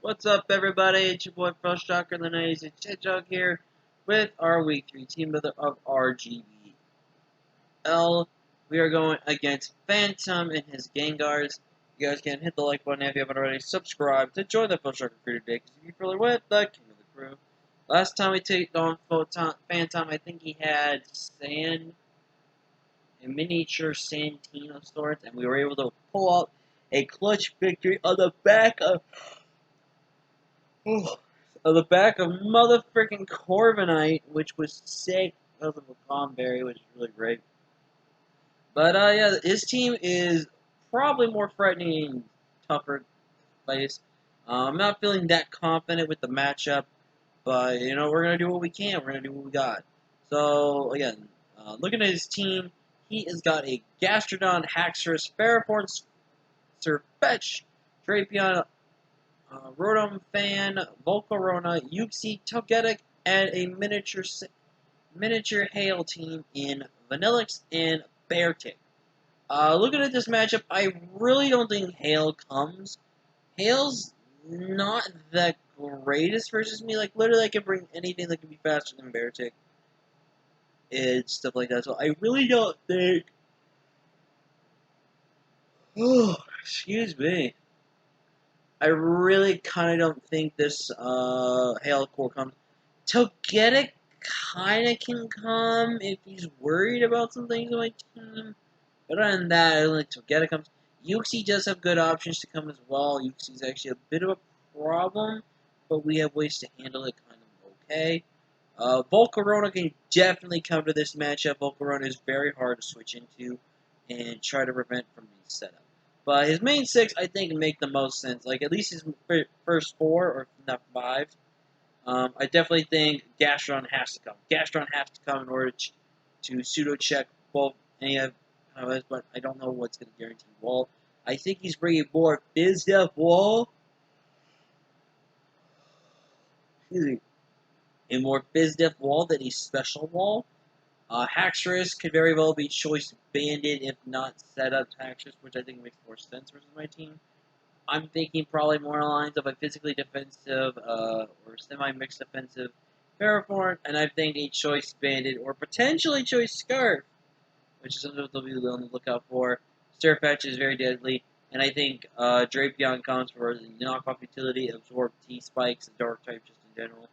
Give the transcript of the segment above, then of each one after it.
What's up, everybody? It's your boy Frost Shocker, the 90s Hedgehog here with our Week 3 team builder of RGBL. We are going against Phantom and his Gengars. You guys can hit the like button if you haven't already. Subscribe to join the Frost Shocker crew today because you're familiar with the king of the crew. Last time we took on Phantom, I think he had sand, a miniature Santine of sorts, and we were able to pull out a clutch victory on the back of mother freaking Corviknight, which was sick because of a Comberry, which is really great. But yeah, his team is probably more threatening and tougher place. I'm not feeling that confident with the matchup, but you know we're gonna do what we can. We're gonna do what we got. So again, looking at his team, he has got a Gastrodon, Haxorus, Ferrothorn, Sirfetch'd, Drapion, Rotom Fan, Volcarona, Uxie, Togetic, and a miniature Hail team in Vanillix and Beartic. Looking at this matchup, I really don't think Hail comes. Hail's not the greatest versus me. Like, literally, I can bring anything that can be faster than Beartic and stuff like that. So I really don't think... Oh, excuse me. I really kind of don't think this Hail Core comes. Togetic kind of can come if he's worried about some things on my team. But other than that, I don't think Togetic comes. Uxie does have good options to come as well. Uxie's actually a bit of a problem, but we have ways to handle it kind of okay. Volcarona can definitely come to this matchup. Volcarona is very hard to switch into and try to prevent from being set up. But his main six, I think, make the most sense. Like, at least his first four, or if not five. I definitely think Gastron has to come. Gastron has to come in order to pseudo-check both any of us, but I don't know what's going to guarantee Wall. I think he's bringing more BizDev Wall. Excuse me. A more BizDev Wall than a Special Wall. Haxorus could very well be Choice Banded if not set up Haxorus, which I think makes more sense versus my team. I'm thinking probably more lines of a physically defensive or semi-mixed defensive Ferrothorn, and I think a Choice Bandit or potentially Choice Scarf, which is something they'll be on the lookout for. Sirfetch'd is very deadly, and I think Drapion comes for the knockoff utility, absorb T-Spikes, and Dark type just in general.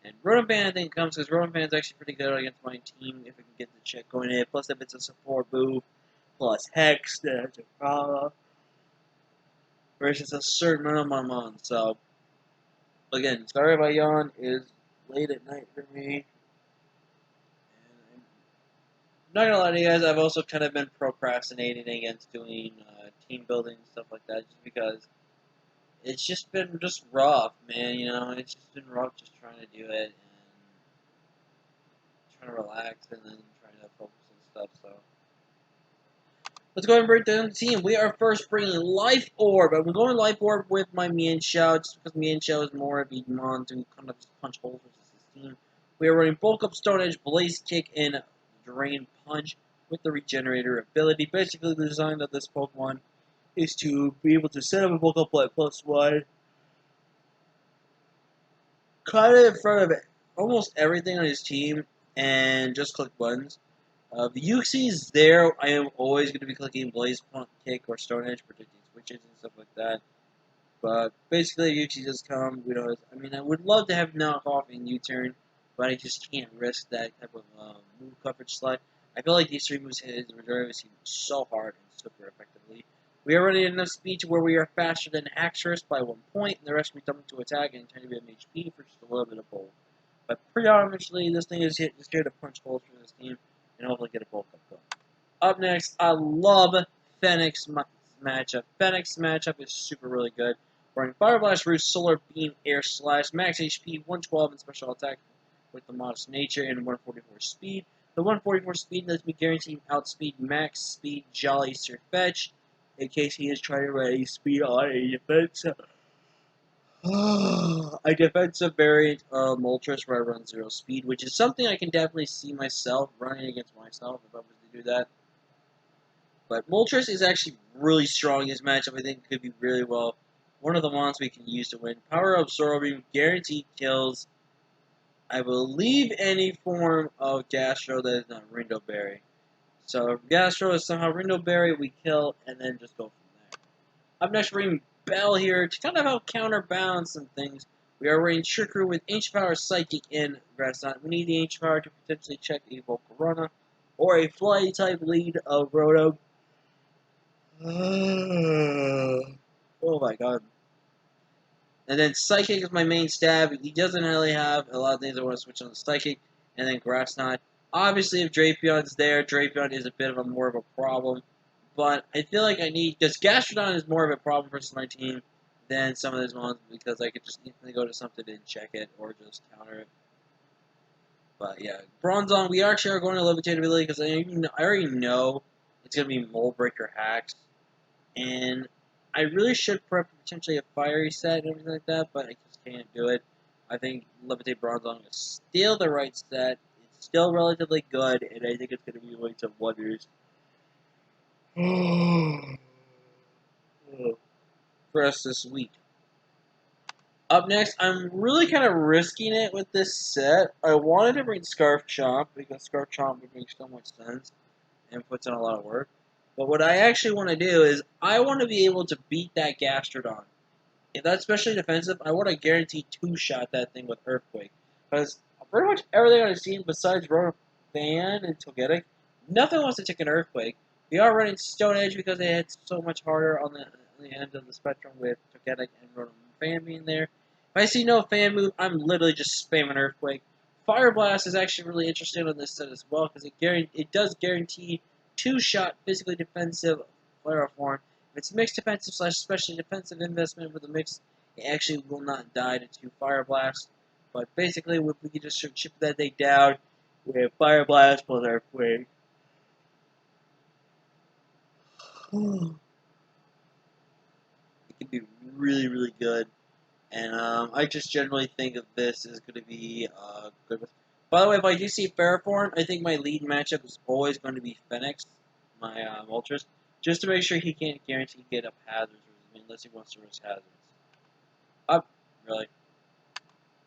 And Rotom Fan I think comes because Rotom Fan is actually pretty good against my team if it can get the check going in. Plus if it's a support move, plus Hex, that's a problem. Versus a certain amount of money. So, again, sorry if I yawn. It is late at night for me. And I'm not gonna lie to you guys, I've also kind of been procrastinating against doing team building and stuff like that, just because it's just been just rough, man. You know, it's just been rough just trying to do it and trying to relax and then trying to focus on stuff. So. Let's go ahead and break down the team. We are first bringing Life Orb. I'm going Life Orb with my Mienshao, just because Mienshao is more of a mon to kind of just punch holes versus his team. We are running Bulk Up, Stone Edge, Blaze Kick, and Drain Punch with the Regenerator ability. Basically, the design of this Pokemon is to be able to set up a Bulk Up at +1, kind of in front of almost everything on his team, and just click buttons. The Uxie is there. I am always going to be clicking Blaze Kick or Stone Edge, predicting switches and stuff like that. But basically, Uxie does come. You know, I mean, I would love to have knockoff in U-turn, but I just can't risk that type of move coverage slot. I feel like these three moves hit his reserve seem so hard and super effectively. We are running enough speed to where we are faster than Haxorus by 1 point, and the rest we dump to attack and turn to be HP for just a little bit of both. But predominantly, this thing is just here to punch holes for this team and hopefully get a bulk up going. Up next, I love Fenix matchup. Fenix matchup is super really good. Running Fire Blast, Roost, Solar Beam, Air Slash, max HP, 112 and special attack with the modest nature and 144 speed. The 144 speed lets me guarantee outspeed max speed Jolly Sirfetch'd in case he is trying to run a speed on a defensive. A defensive variant of Moltres where I run 0 speed, which is something I can definitely see myself running against myself if I was to do that. But Moltres is actually really strong in this matchup. I think it could be really well one of the wands we can use to win. Power Absorbing, guaranteed kills, I believe, any form of Gastro that is not Rindoberry. So if Gastro is somehow Rindoberry, we kill, and then just go from there. Up next, we're bringing Bell here to kind of help counterbalance some things. We are running Trickery with Ancient Power Psychic in Grassnot. We need the Ancient Power to potentially check a Volcarona or a Fly-type lead of Rotom. Oh my god. And then Psychic is my main stab. He doesn't really have a lot of things I want to switch on the Psychic. And then Grass Knot. Obviously, if Drapion's there, Drapion is a bit of a more of a problem. But I feel like I need, because Gastrodon is more of a problem versus my team than some of these ones, because I could just instantly go to something and check it or just counter it. But yeah, Bronzong, we actually are going to Levitate ability because I already know it's going to be Mold Breaker hacks. And I really should prep potentially a fiery set and everything like that, but I just can't do it. I think Levitate Bronzong is still the right set. It's still relatively good, and I think it's going to be doing some wonders for us this week. Up next, I'm really kind of risking it with this set. I wanted to bring Scarf Chomp because Scarf Chomp would make so much sense and puts in a lot of work. But what I actually want to do is I want to be able to beat that Gastrodon. If that's specially defensive, I want to guarantee two-shot that thing with Earthquake. Because pretty much everything I've seen besides Rotom Fan and Togetic, nothing wants to take an Earthquake. We are running Stone Edge because they hit so much harder on the end of the spectrum with Togetic and Rotom Fan being there. If I see no Fan move, I'm literally just spamming Earthquake. Fire Blast is actually really interesting on this set as well because it does guarantee two-shot physically defensive Flare Form. If it's mixed defensive / specially defensive investment with a mix, it actually will not die to Fire Blast. But basically, if we can just chip that thing down with Fire Blast plus Earthquake. It can be really, really good. And I just generally think of this as going to be good. By the way, if I do see Ferroform, I think my lead matchup is always going to be Phoenix, my Ultras, just to make sure he can't guarantee get up hazards unless he wants to risk hazards. Really.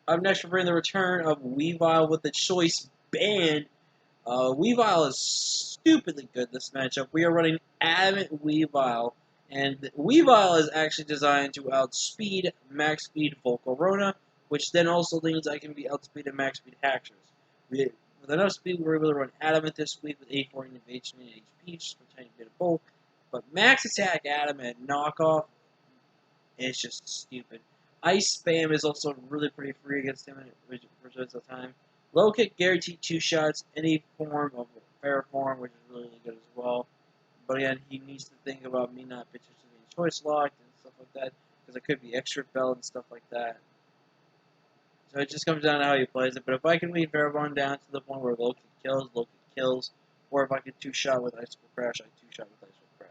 Up next, we're bringing the return of Weavile with the Choice Band. Weavile is stupidly good this matchup. We are running Adamant Weavile, and Weavile is actually designed to outspeed max speed Volcarona, which then also means I can be outspeed and max speed Haxorus. With enough speed, we're able to run Adamant this week with 840 of HP and HP, just for a tiny bit of bulk. But max attack Adamant knockoff is just stupid. Ice Spam is also really pretty free against him for most of the time. Low kick guaranteed two shots, any form of fair form, which is really good as well. But again, he needs to think about me not potentially being choice locked and stuff like that, because it could be extra bell and stuff like that. So it just comes down to how he plays it. But if I can lead Fairborn down to the point where low kick kills, or if I can two-shot with Icicle Crash, I two-shot with Icicle Crash.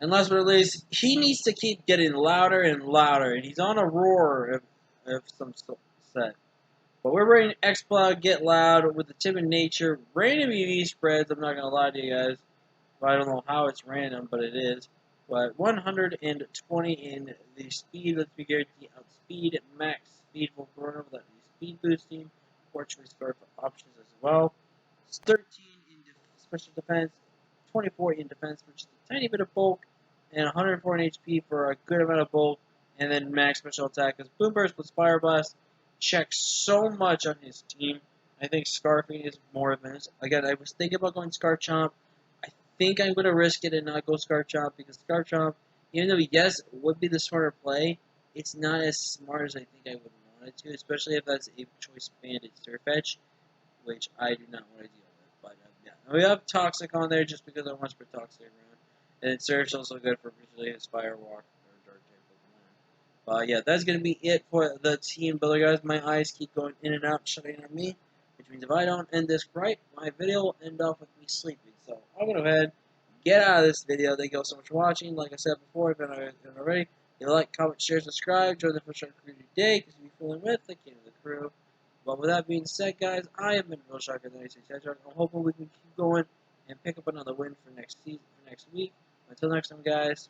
And last but not least, he needs to keep getting louder and louder, and he's on a roar of some set. But we're bringing X-Cloud, Get Loud, with the timid nature, random EV spreads, I'm not going to lie to you guys. I don't know how it's random, but it is. But 120 in the speed, let's be guaranteed outspeed, max speed will run over that speed boosting, fortunately scarf options as well. It's 13 in special defense, 24 in defense, which is a tiny bit of bulk, and 104 in HP for a good amount of bulk, and then max special attack. Because Boom Burst plus Fire Blast checks so much on his team. I think Scarfing is more advanced. Again, I was thinking about going Scarf Chomp. I think I'm going to risk it and not go Scarf Chomp, because Scarf Chomp, even though yes, would be the smarter play, it's not as smart as I think I would want it to, especially if that's a choice banded Surfetch, which I do not want to deal with. But yeah, and we have Toxic on there just because I want to put Toxic around. And then Surf's also good for visually his Firewalk or Dark Table. But yeah, that's going to be it for the team builder, guys. My eyes keep going in and out, shutting on me, which means if I don't end this right, my video will end off with me sleeping. So I'm going to go ahead, get out of this video. Thank you all so much for watching. Like I said before, if you haven't already, you like, comment, share, subscribe, join the First Shark Crew today, because you'll be fooling with the king of the crew. But with that being said, guys, I have been Real Shark of the 96 Hedgehog. I'm hoping we can keep going and pick up another win for next week. Until next time, guys,